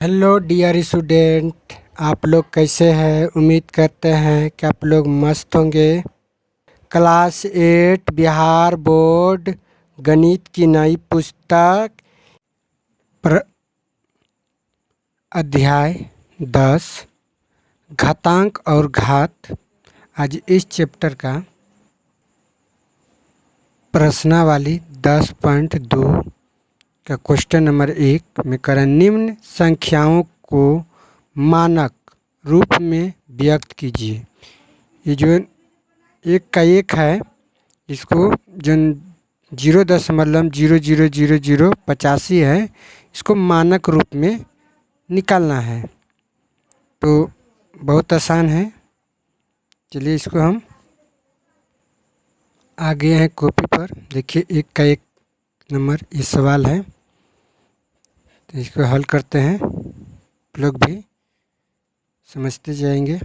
Hello dear student, आप लोग कैसे हैं। उम्मीद करते हैं कि आप लोग मस्त होंगे। क्लास 8 बिहार बोर्ड गणित की नई पुस्तक प्र अध्याय 10 घातांक और घात। आज इस चैप्टर का प्रश्नावली 10.2 का क्वेश्चन नंबर 1 में करें। निम्न संख्याओं को मानक रूप में व्यक्त कीजिए। ये जो एक का एक है, इसको जो 0.000085 है, इसको मानक रूप में निकालना है। तो बहुत आसान है। चलिए इसको हम आगे हैं कॉपी पर। देखिए एक का एक नंबर ये सवाल है, तो इसको हल करते हैं। आप लोग भी समझते जाएंगे।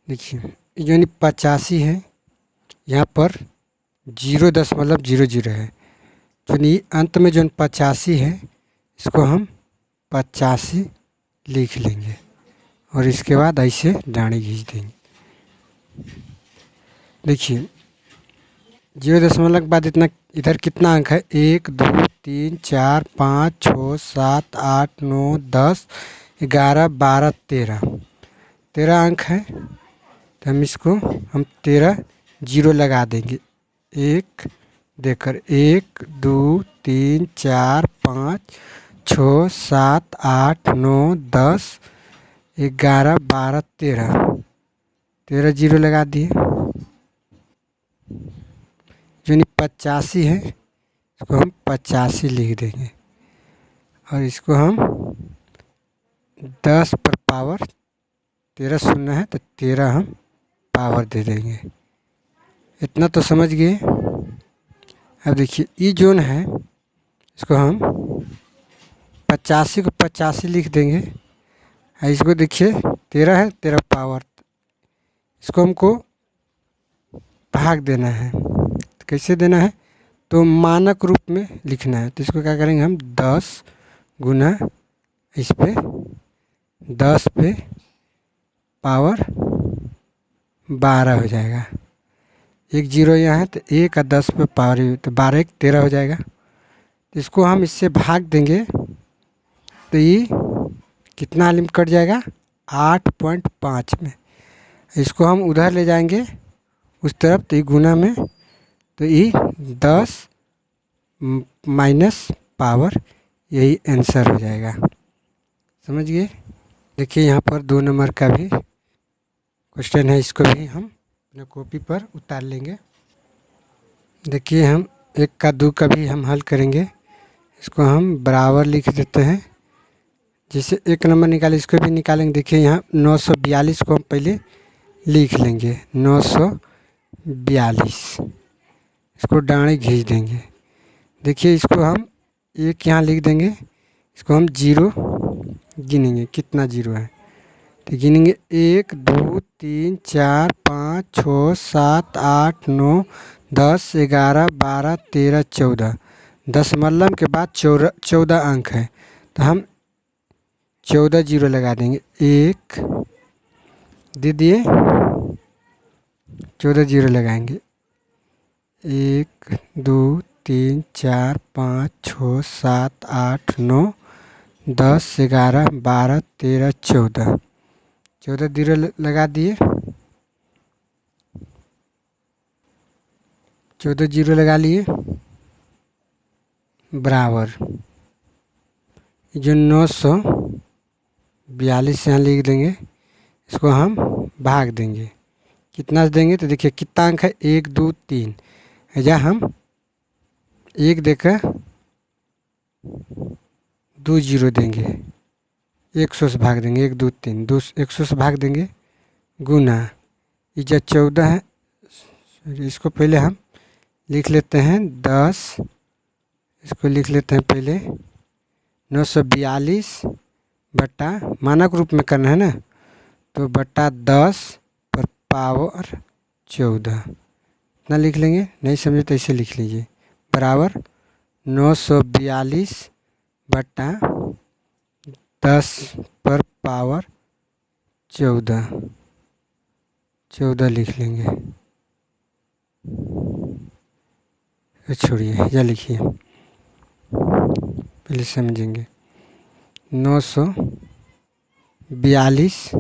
देखिए ये जो 85 है, यहाँ पर 0.00 है। जो अंत में जो 85 है, इसको हम 85 लिख लेंगे और इसके बाद ऐसे डाणी खींच देंगे। देखिए 0 के बाद इतना इधर कितना अंक है, 1 2 3 4 5 6 7 8 9 10 11 12 13 अंक है। तो हम इसको 13 जीरो लगा देंगे। एक देकर 1 2 3 4 5 6 7 8 9 10 11 12 13 जीरो लगा दिए। जो 85 है, इसको हम 85 लिख देंगे और इसको हम 10 पर पावर 13 शून्य है, तो 13 हम पावर दे देंगे। इतना तो समझ गए। अब देखिए ई जोन है, इसको हम 85 को 85 लिख देंगे। और इसको देखिए 13 है, 13 पावर, इसको हमको भाग देना है। तो कैसे देना है, तो मानक रूप में लिखना है। तो इसको क्या करेंगे हम 10 गुना इस पे 10 पे पावर 12 हो जाएगा। एक जीरो यहाँ है, तो 1 का 10 पे पावर, तो 12 1 13 हो जाएगा। तो इसको हम इससे भाग देंगे, तो ये कितना लिमिट कट जाएगा, 8.5 में। इसको हम उधर ले जाएंगे उस तरफ, तो ये गुना में, तो ये 10 माइनस पावर, यही आंसर हो जाएगा। समझ गए। देखिए यहाँ पर 2 नंबर का भी क्वेश्चन है, इसको भी हम अपने कॉपी पर उतार लेंगे। देखिए हम 1 का 2 का भी हम हल करेंगे। इसको हम बराबर लिख देते हैं। जैसे 1 नंबर निकाले, इसको भी निकालेंगे। देखिए यहाँ 942 को हम पहले लिख लेंगे, 942, इसको डाणी खींच देंगे। देखिए इसको हम 1 यहाँ लिख देंगे, इसको हम 0 गिनेंगे कितना जीरो है। तो गिनेंगे 1 2 3 4 5 6 7 8 9 10 11 12 13 14। दशमलव के बाद 14 अंक है, तो हम 14 जीरो लगा देंगे। 1 दे दिए, 14 जीरो लगाएंगे। 1 2 3 4 5 6 7 8 9 10 11 12 13 14 जीरो लगा दिए। 14 जीरो लगा लिए, बराबर जो 942 यहाँ लिख देंगे। इसको हम भाग देंगे, कितना देंगे, तो देखिए कितना अंक है, 1 2 3, या हम 1 देकर 2 जीरो देंगे, 100 से भाग देंगे, 1 2 3 100 से भाग देंगे, गुना ये जो 14 है, इसको पहले हम लिख लेते हैं 10, इसको लिख लेते हैं पहले 942 बटा, मानक रूप में करना है ना, तो बटा 10 पर पावर 14, इतना लिख लेंगे। नहीं समझे तो ऐसे लिख लीजिए, बराबर 942 बटा 10 पर पावर 14 लिख लेंगे। छोड़िए या लिखिए, पहले समझेंगे। 942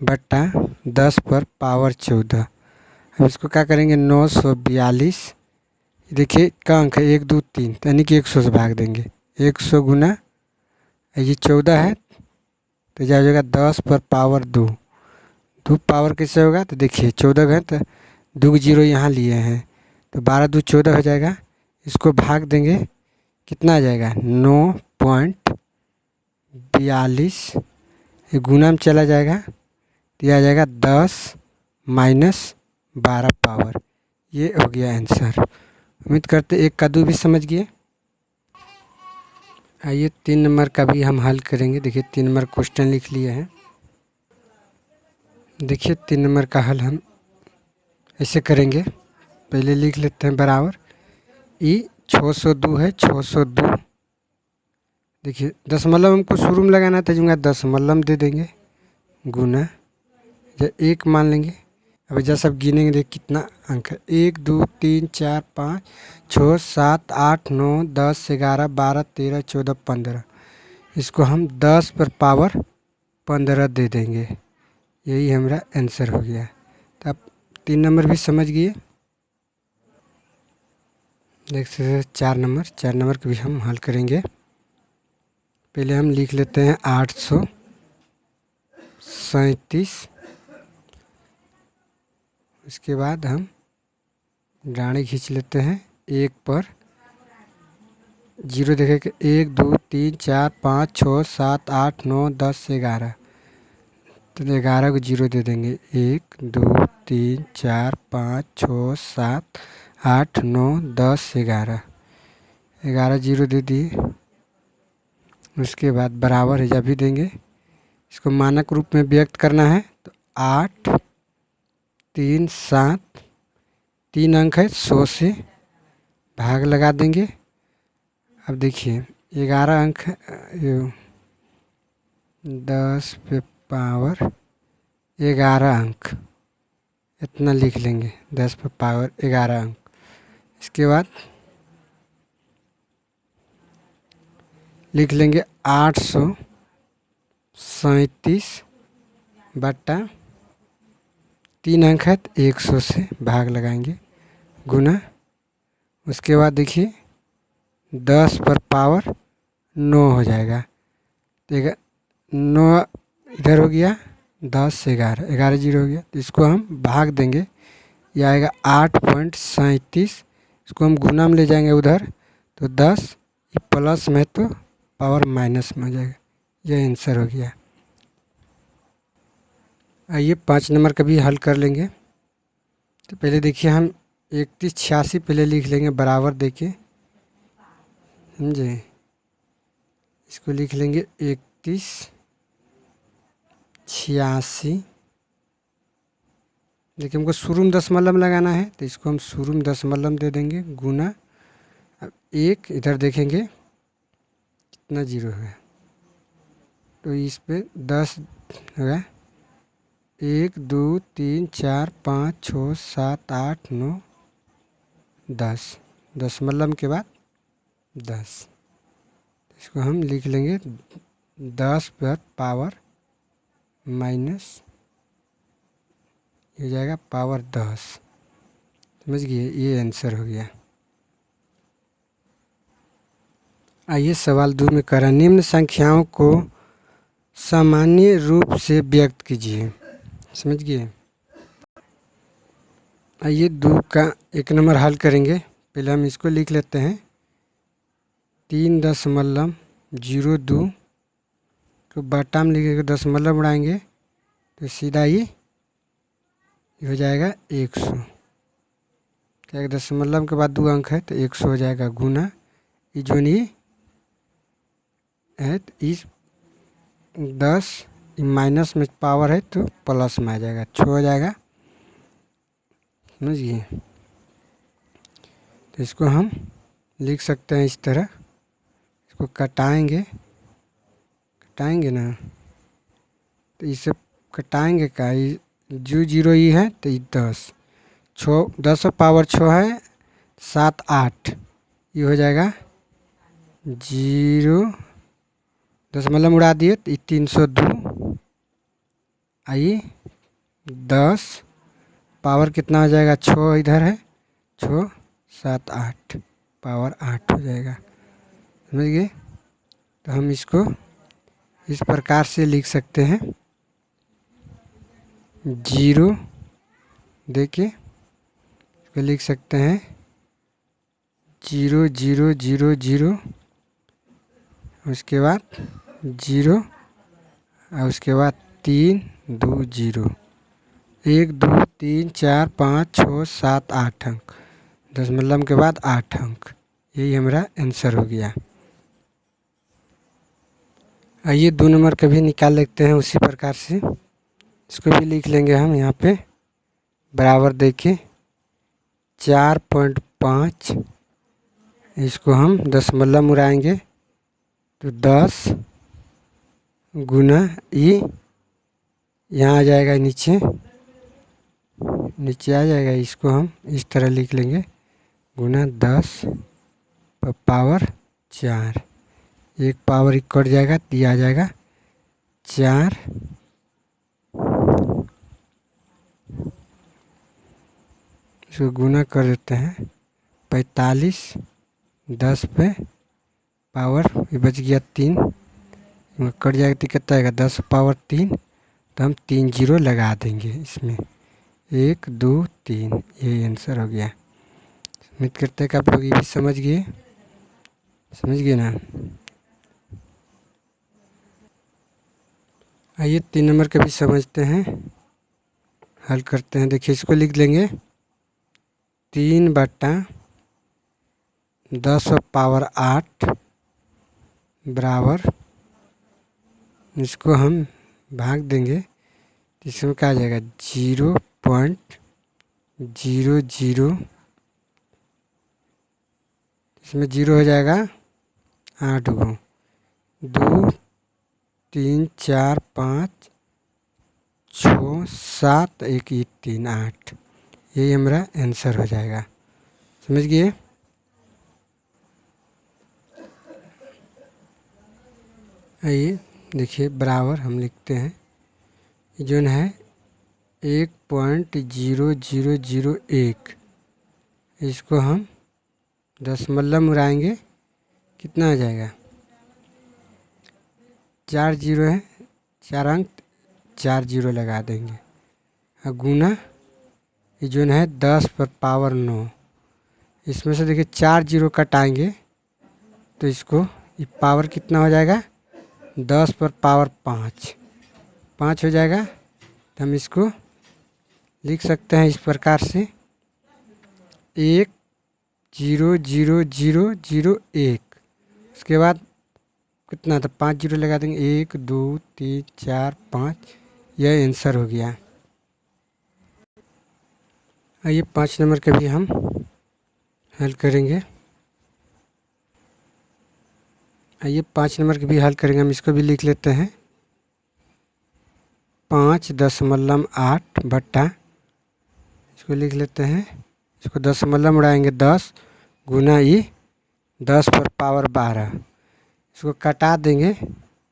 बटा 10 पर पावर 14। अब इसको क्या करेंगे, 942 देखिए का अंक है 1 2 3, यानी कि 100 से भाग देंगे। 100 गुना ये 14 है तो क्या हो जाएगा 10 पर पावर 2। 2 पावर कैसे होगा, तो देखिए 14 है तो 2 जीरो यहाँ लिए हैं तो 12 2 14 हो जाएगा। इसको भाग देंगे, कितना आ जाएगा 9.42, ये गुना में चला जाएगा तो यह आ जाएगा 10 माइनस 12 पावर। ये हो गया आंसर। उम्मीद करते एक का दो भी समझ गए। आइए 3 नंबर का भी हम हल करेंगे। देखिए 3 नंबर क्वेश्चन लिख लिए हैं। देखिए 3 नंबर का हल हम ऐसे करेंगे, पहले लिख लेते हैं बराबर ई 602 है 602। देखिए दशमलव हमको शुरू में लगाना था, जूँगा दशमलव दे देंगे गुना या 1 मान लेंगे। अब जैसा अब गिनेंगे देख कितना अंक है, 1 2 3 4 5 6 7 8 9 10 11 12 13 14 15। इसको हम 10 पर पावर 15 दे देंगे। यही हमारा आंसर हो गया। तो अब 3 नंबर भी समझ गए। देख सकते 4 नंबर का भी हम हल करेंगे। पहले हम लिख लेते हैं 837। इसके बाद हम डाणी खींच लेते हैं, 1 पर जीरो देखेंगे 1 2 3 4 5 6 7 8 9 10 11। तो 11 को जीरो दे देंगे, 1 2 3 4 5 6 7 8 9 10 11। 11 जीरो दे दिए। उसके बाद बराबर है जब भी देंगे, इसको मानक रूप में व्यक्त करना है तो 8 3 7, 3 अंक है 100 से भाग लगा देंगे। अब देखिए 11 अंक है, 10 पे पावर 11 अंक, इतना लिख लेंगे 10 पे पावर 11 अंक। इसके बाद लिख लेंगे 837 बटा 3 अंक है तो 100 से भाग लगाएंगे गुना। उसके बाद देखिए 10 पर पावर 9 हो जाएगा। तो 9 इधर हो गया, 10 11 11 जीरो हो गया, तो इसको हम भाग देंगे। यह आएगा 8.37। इसको हम गुना में ले जाएंगे उधर तो 10, ये प्लस में तो पावर माइनस में हो जाएगा। यह आंसर हो गया। आइए 5 नंबर का भी हल कर लेंगे। तो पहले देखिए हम 31 86 पहले लिख लेंगे बराबर देखिए, समझे। इसको लिख लेंगे 31 86। देखिए हमको शुरू में दशमलव लगाना है तो इसको हम शुरू में दशमलव दे देंगे गुना। अब 1 इधर देखेंगे कितना जीरो है तो इस पे 10 होगा, 1 2 3 4 5 6 7 8 9 10, दशमलव के बाद 10। इसको हम लिख लेंगे 10 पर पावर माइनस हो जाएगा पावर 10। समझ गए, ये आंसर हो गया। आइए सवाल 2 में कह रहा, निम्न संख्याओं को सामान्य रूप से व्यक्त कीजिए। समझ गए। आइए 2 का 1 नंबर हल करेंगे। पहले हम इसको लिख लेते हैं 3.02 को बटा में लिखेंगे, दशमलव उड़ाएंगे तो सीधा ही हो जाएगा 100। क्या दशमलव के बाद 2 अंक है तो 100 हो जाएगा गुना। ये जो नहीं है तो इस 10 माइनस में पावर है तो प्लस में आ जाएगा, 6 हो जाएगा। समझिए। तो इसको हम लिख सकते हैं इस तरह, इसको कटाएंगे, कटाएंगे ना, तो इसे कटाएंगे का, जो जीरो ई है तो ये 10, 10 पावर 6 है 7 8, ये हो जाएगा 0, दशमलव उड़ा दिए तो 302, आइए 10 पावर कितना हो जाएगा, 6 इधर है, 6 7 8 पावर 8 हो जाएगा, समझ गए। तो हम इसको इस प्रकार से लिख सकते हैं, 0 देखिए इसको लिख सकते हैं 0 0 0 0, उसके बाद 0 और उसके बाद 3 2 0, 1 2 3 4 5 6 7 8 अंक, दशमलव के बाद 8 अंक, यही हमारा आंसर हो गया। आइए 2 नंबर का भी निकाल लेते हैं उसी प्रकार से, इसको भी लिख लेंगे हम यहाँ पे, बराबर देखिए 4.5, इसको हम दशमलव उड़ाएंगे तो 10 गुना ई, यहाँ आ जाएगा नीचे आ जाएगा, इसको हम इस तरह लिख लेंगे गुना 10 पावर 4, एक पावर कट जाएगा तो ये आ जाएगा 4, इसको गुना कर देते हैं 45, 10 पे पावर ये बच गया 3, कट जाएगा तो कितना आएगा 10 पावर 3, तो हम 3 जीरो लगा देंगे इसमें, 1 2 3, यही आंसर हो गया। उम्मीद करते हैं कि आप लोग ये भी समझ गए ना। आइए 3 नंबर का भी समझते हैं, हल करते हैं। देखिए इसको लिख लेंगे 3/10 पावर 8 बराबर, इसको हम भाग देंगे तो इसमें क्या आ जाएगा 0.00, इसमें 0 हो जाएगा 8 गो, 2 3 4 5 6 7 1 3 8, यही हमारा आंसर हो जाएगा, समझ गए। आइए देखिए बराबर हम लिखते हैं, जो है 1.0001, इसको हम दशमलव उड़ाएंगे, कितना आ जाएगा 4 जीरो है, 4 अंक, 4 जीरो लगा देंगे, और गुना ये जो है 10 पर पावर 9, इसमें से देखिए 4 जीरो कटाएंगे तो इसको ये पावर कितना हो जाएगा 10 पर पावर 5 हो जाएगा, तो हम इसको लिख सकते हैं इस प्रकार से 1.000001, उसके बाद कितना था 5 जीरो लगा देंगे, 1 2 3 4 5, यह आंसर हो गया। आइए 5 नंबर का भी हम हल करेंगे, हम इसको भी लिख लेते हैं 5.8 बट्टा, इसको लिख लेते हैं, इसको दशमलव उड़ाएंगे 10 गुना ई 10 पर पावर 12, इसको कटा देंगे,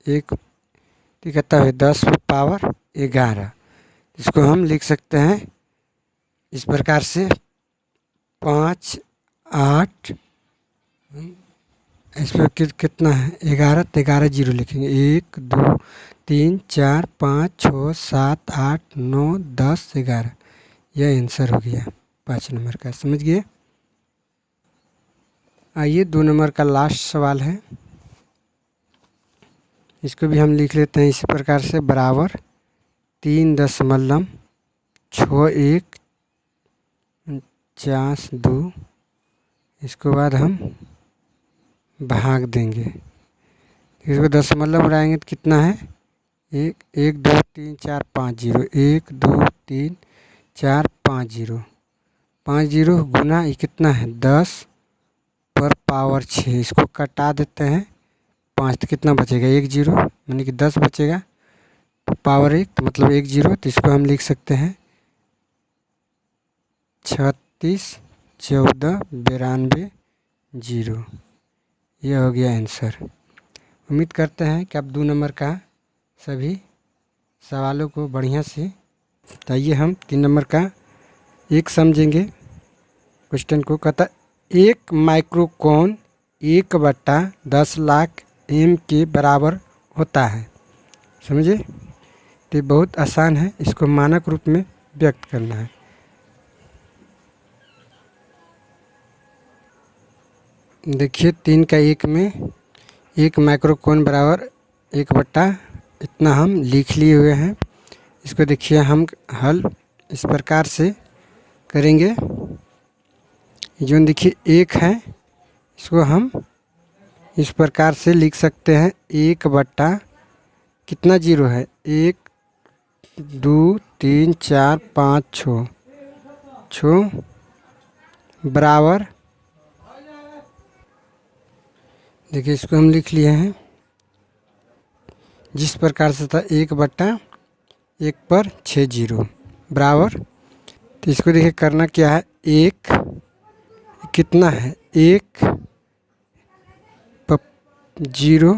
एक कितना है 10 पर पावर 11, इसको हम लिख सकते हैं इस प्रकार से 5 8, इस पर कितना है 11, तो 11 जीरो लिखेंगे, 1 2 3 4 5 6 7 8 9 10 11, यह आंसर हो गया 5 नंबर का, समझ गए। आइए 2 नंबर का लास्ट सवाल है, इसको भी हम लिख लेते हैं इसी प्रकार से, बराबर 3.6152, इसके बाद हम भाग देंगे, इसको दशमलव उड़ाएंगे तो कितना है 1 2 3 4 5 जीरो, 1 2 3 4 5 जीरो, 5 जीरो गुना ये कितना है 10 पर पावर 6, इसको कटा देते हैं 5, तो कितना बचेगा 1 जीरो, यानी कि 10 बचेगा तो पावर 1 तो मतलब 1 जीरो, तो इसको हम लिख सकते हैं 36 14 92 जीरो। ये हो गया आंसर। उम्मीद करते हैं कि आप 2 नंबर का सभी सवालों को बढ़िया से। तो आइए हम 3 नंबर का एक समझेंगे। क्वेश्चन को कहता एक माइक्रोकॉन 1/10 लाख एम के बराबर होता है। समझे? तो ये बहुत आसान है, इसको मानक रूप में व्यक्त करना है। देखिए 3 का 1 में एक माइक्रोकॉन बराबर 1/, इतना हम लिख लिए हुए हैं। इसको देखिए हम हल इस प्रकार से करेंगे। जो देखिए 1 है, इसको हम इस प्रकार से लिख सकते हैं 1/, कितना जीरो है, 1 2 3 4 5 6 बराबर, देखिए इसको हम लिख लिए हैं जिस प्रकार से था 1/1 पर 6 जीरो बराबर। तो इसको देखिए करना क्या है, 1 कितना है, 1 जीरो,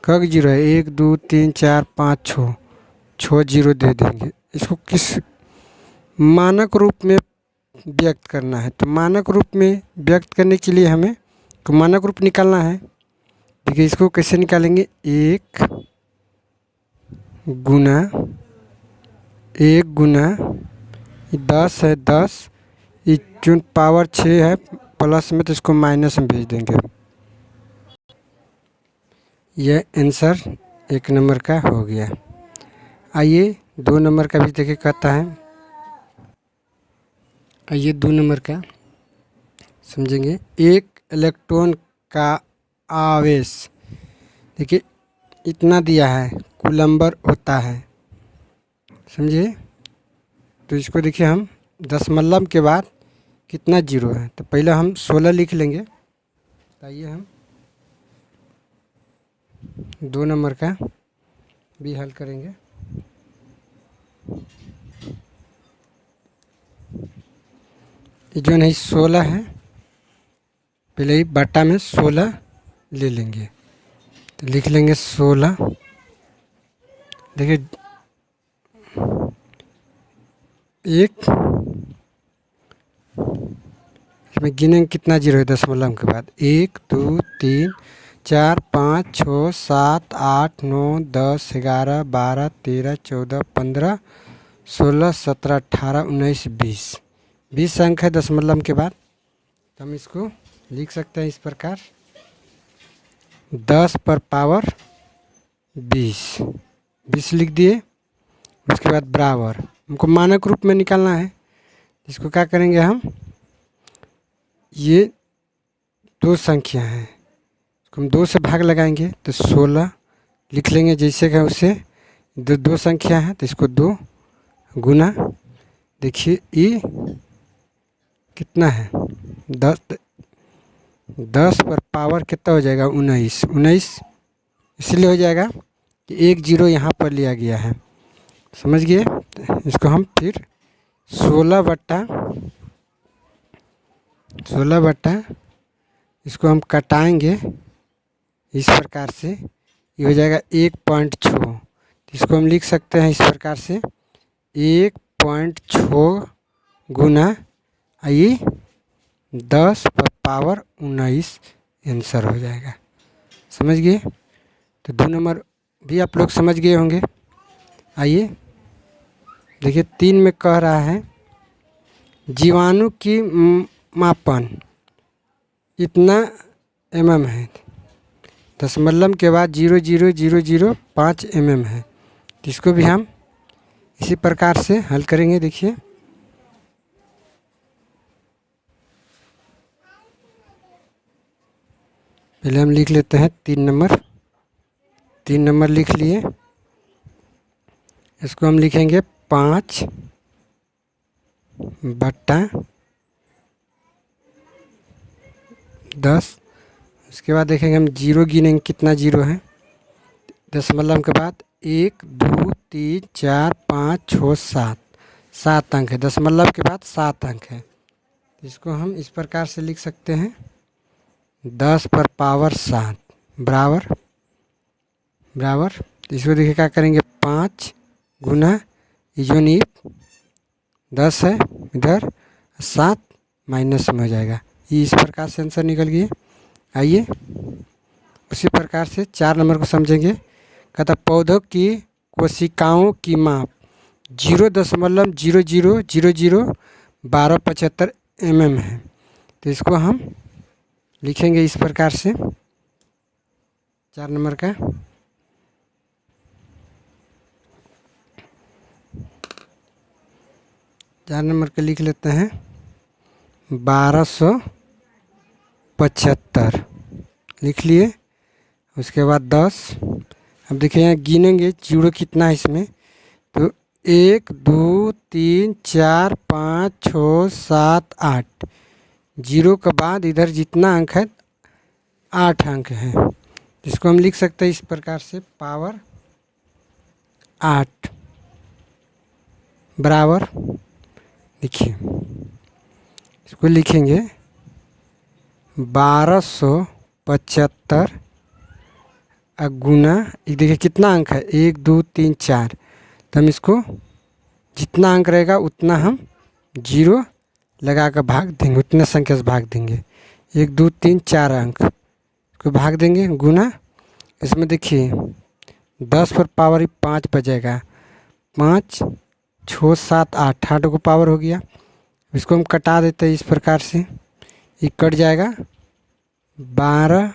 कग जीरो है, 1 2 3 4 5 6 जीरो दे देंगे। इसको किस मानक रूप में व्यक्त करना है, तो मानक रूप में व्यक्त करने के लिए हमें तो मानक रूप निकालना है। देखिए इसको कैसे निकालेंगे, 1 गुना 1 गुना 10 है, 10 ये जो पावर 6 है प्लस में, तो इसको माइनस में भेज देंगे। यह आंसर 1 नंबर का हो गया। आइए 2 नंबर का भी देखिए कहता है। आइए 2 नंबर का समझेंगे। एक इलेक्ट्रॉन का आवेश देखिए इतना दिया है, कूलम्बर होता है। समझिए? तो इसको देखिए हम दशमलव के बाद कितना जीरो है, तो पहले हम 16 लिख लेंगे। तो आइए हम 2 नंबर का भी हल करेंगे। ये जो नहीं 16 है, पहले ही बटा में 16 ले लेंगे, तो लिख लेंगे 16। देखिए एक इसमें गिनेंगे कितना जीरो है दशमलव के बाद, 1 2 3 4 5 6 7 8 9 10 11 12 13 14 15 16 17 18 19 20 20 अंक है दशमलव के बाद। तो हम इसको लिख सकते हैं इस प्रकार, 10 पर पावर 20 लिख दिए। उसके बाद बराबर हमको मानक रूप में निकालना है। इसको क्या करेंगे हम, ये 2 संख्या हैं, इसको हम 2 से भाग लगाएंगे तो 16 लिख लेंगे जैसे कि उसे। 2 संख्या है तो इसको 2 गुना, देखिए ये कितना है, 10 पर पावर कितना हो जाएगा, 19 इसलिए हो जाएगा कि 1 जीरो यहाँ पर लिया गया है। समझ गए? इसको हम फिर 16 बट्टा इसको हम कटाएंगे इस प्रकार से, ये हो जाएगा 1.6। इसको हम लिख सकते हैं इस प्रकार से, 1.6 गुना ये 10 पर पावर 19 आंसर हो जाएगा। समझ गए? तो 2 नंबर भी आप लोग समझ गए होंगे। आइए देखिए 3 में कह रहा है जीवाणु की मापन इतना mm है, दशमलव के बाद 0.0005 mm है। इसको भी हम इसी प्रकार से हल करेंगे। देखिए पहले हम लिख लेते हैं 3 नंबर लिख लिए। इसको हम लिखेंगे 5 बट्टा 10। उसके बाद देखेंगे हम जीरो गिनेंगे कितना जीरो है, दशमलव के बाद 1 2 3 4 5 6 7 7 अंक है। दशमलव के बाद 7 अंक है। इसको हम इस प्रकार से लिख सकते हैं 10 पर पावर 7 बराबर बराबर। इसको देखिए क्या करेंगे 5 गुना यूनिट 10 है इधर 7 माइनस में हो जाएगा। ये इस प्रकार से आंसर निकल गई। आइए उसी प्रकार से 4 नंबर को समझेंगे। कहता पौधों की कोशिकाओं की माप 0.00001275 mm है। तो इसको हम लिखेंगे इस प्रकार से 4 नंबर का 4 नंबर का लिख लेते हैं 1275 लिख लिए। उसके बाद 10। अब देखिए यहाँ गिनेंगे जीरो कितना है इसमें, तो 1 2 3 4 5 6 7 8। जीरो के बाद इधर जितना अंक है 8 अंक है, जिसको हम लिख सकते हैं इस प्रकार से पावर 8 बराबर। देखिए इसको लिखेंगे 1275 गुना, देखिए कितना अंक है 1 2 3 4। तो हम इसको जितना अंक रहेगा उतना हम जीरो लगा कर भाग देंगे, उतने संख्या से भाग देंगे। 1 2 3 4 अंक को भाग देंगे गुना। इसमें देखिए 10 पर पावर 5 बचेगा, 5 6 7 8 8 को पावर हो गया। इसको हम कटा देते हैं इस प्रकार से, ये कट जाएगा 12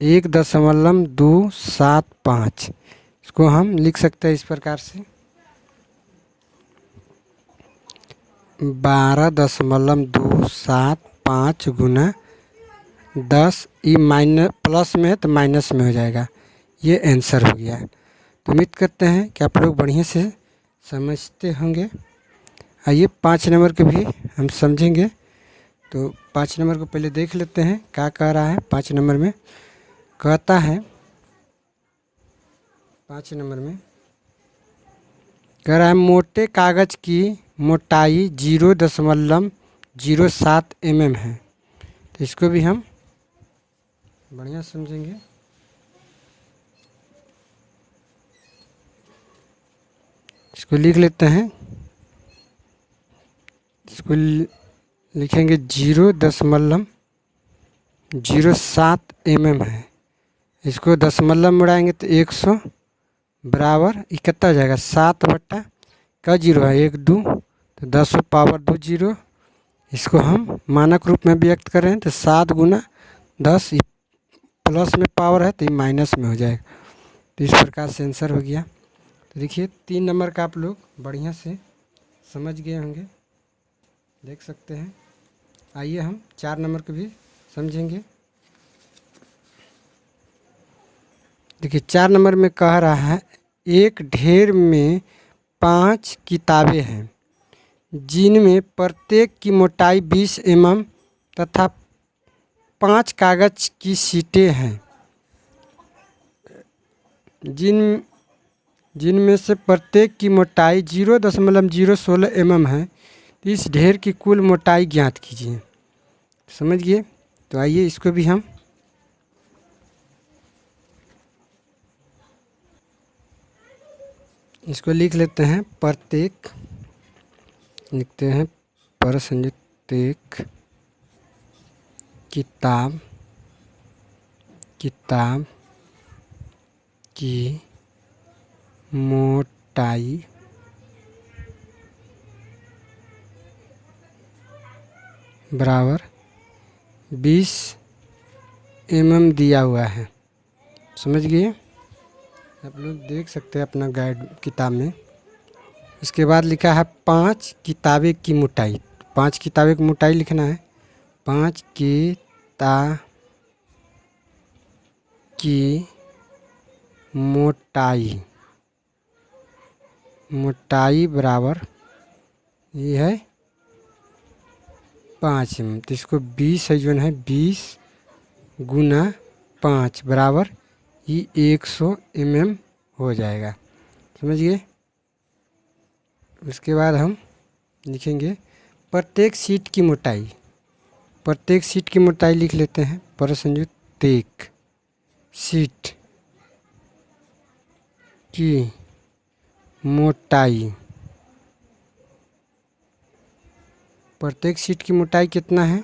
1.275। इसको हम लिख सकते हैं इस प्रकार से 12.275 गुना 10। ये माइनस प्लस में है तो माइनस में हो जाएगा। ये आंसर हो गया। तो उम्मीद करते हैं कि आप लोग बढ़िया से समझते होंगे। आइए 5 नंबर के भी हम समझेंगे। तो 5 नंबर को पहले देख लेते हैं क्या कह रहा है। 5 नंबर में कहता है 5 नंबर में कह रहा है मोटे कागज़ की मोटाई 0.07 mm है। तो इसको भी हम बढ़िया समझेंगे। इसको लिख लेते हैं, इसको लिखेंगे 0.07 mm है। इसको दशमलव में उड़ाएंगे तो 100 बराबर कितना हो जाएगा 7 बट्टा का जीरो है 1 2, तो 10 पावर 2 जीरो। इसको हम मानक रूप में व्यक्त कर रहे हैं तो 7 गुना 10 प्लस में पावर है तो ये माइनस में हो जाएगा। तो इस प्रकार से आंसर हो गया। तो देखिए 3 नंबर का आप लोग बढ़िया से समझ गए होंगे, देख सकते हैं। आइए हम 4 नंबर को भी समझेंगे। देखिए 4 नंबर में कह रहा है एक ढेर में 5 किताबें हैं जिनमें प्रत्येक की मोटाई 20 mm तथा 5 कागज़ की शीटें हैं। जिनमें से प्रत्येक की मोटाई 0.016 mm है। तो इस ढेर की कुल मोटाई ज्ञात कीजिए। समझ गए। तो आइए इसको भी हम इसको लिख लेते हैं। प्रत्येक लिखते हैं प्रत्येक किताब की मोटाई बराबर 20 mm दिया हुआ है। समझ गए। आप लोग देख सकते हैं अपना गाइड किताब में। इसके बाद लिखा है 5 किताबें की मोटाई। 5 किताबें की मोटाई लिखना है। 5 किताब की मोटाई बराबर ये है 5 mm। तो इसको 20 है जो है 20 गुना 5 बराबर ये 100 mm हो जाएगा, समझिए। उसके बाद हम लिखेंगे प्रत्येक सीट की मोटाई। प्रत्येक सीट की मोटाई लिख लेते हैं। प्रत्येक सीट की मोटाई, प्रत्येक सीट की मोटाई कितना है?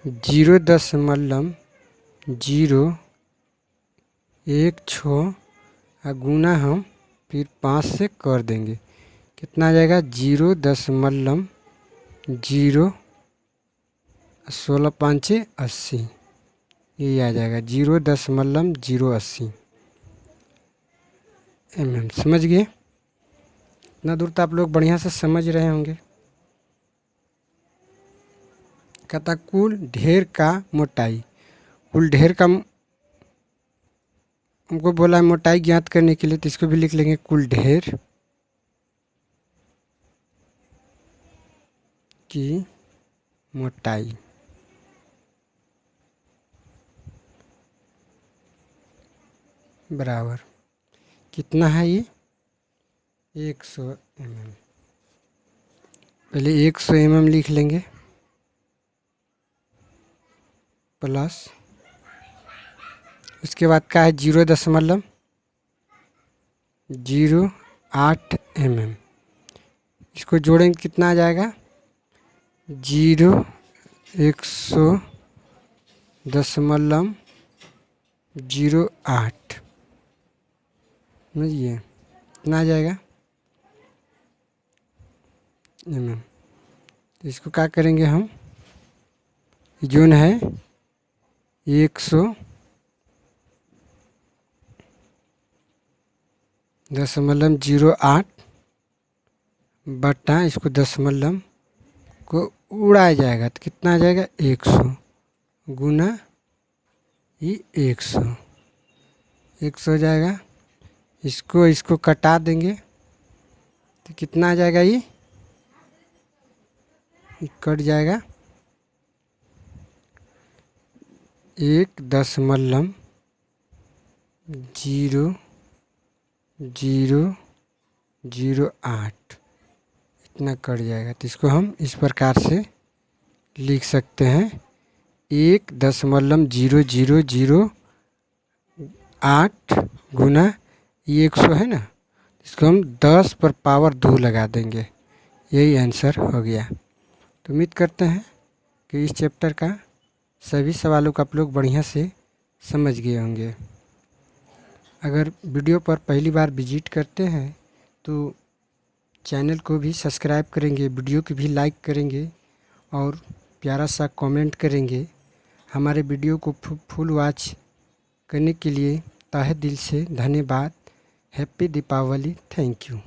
0.06 गुना हम फिर 5 से कर देंगे, कितना आ जाएगा? 0.0 16 5 80, ये आ जाएगा 0.080 mm। समझ गए? इतना दूर तो आप लोग बढ़िया से समझ रहे होंगे। कहता कुल ढेर का मोटाई, कुल ढेर का हमको बोला है मोटाई ज्ञात करने के लिए, तो इसको भी लिख लेंगे कुल ढेर की मोटाई बराबर कितना है? ये 100 mm। पहले 100 mm लिख लेंगे, प्लस उसके बाद का है 0.08 mm। इसको जोड़ेंगे कितना आ जाएगा? 100.08, समझिए कितना आ जाएगा mm। तो इसको क्या करेंगे हम? जोन है 100.08 बटा इसको दशमलव को उड़ाया जाएगा, तो कितना आ जाएगा? 100 गुना ये 100 हो जाएगा। इसको कटा देंगे तो कितना आ जाएगा? ये कट जाएगा 1.0008 इतना कट जाएगा। तो इसको हम इस प्रकार से लिख सकते हैं 1.0008 गुना ये 100 है ना, इसको हम 10 पर पावर 2 लगा देंगे, यही आंसर हो गया। तो उम्मीद करते हैं कि इस चैप्टर का सभी सवालों को आप लोग बढ़िया से समझ गए होंगे। अगर वीडियो पर पहली बार विजिट करते हैं तो चैनल को भी सब्सक्राइब करेंगे, वीडियो को भी लाइक करेंगे और प्यारा सा कमेंट करेंगे। हमारे वीडियो को फुल वॉच करने के लिए तहे दिल से धन्यवाद। हैप्पी दीपावली। Thank you.